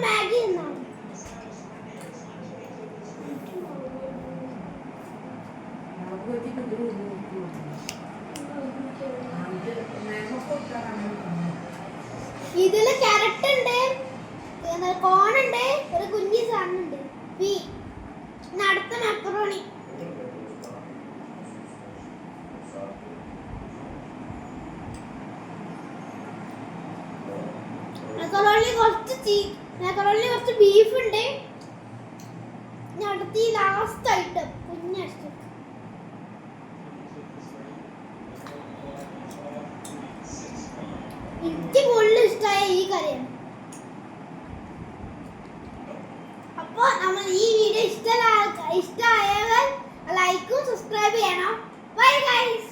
Maggi ഇതില് carrot ഉണ്ട്, കോൺ ഉണ്ട്, ഒരു കുഞ്ഞി സാധനം ഉണ്ട്. അടുത്ത മക്കറോണി. മക്കറോണി കുറച്ച് ബീഫ് ഉണ്ട്. അടുത്ത ഈ ലാസ്റ്റ് ഐറ്റം കുഞ്ഞിട്ട് എനിക്ക് കൂടുതൽ ഇഷ്ടമായ ഈ കറിയാണ്. അപ്പോൾ നമ്മൾ ഈ വീഡിയോ ഇഷ്ടമായവർ ലൈക്കും സബ്സ്ക്രൈബ് ചെയ്യണം. Bye guys.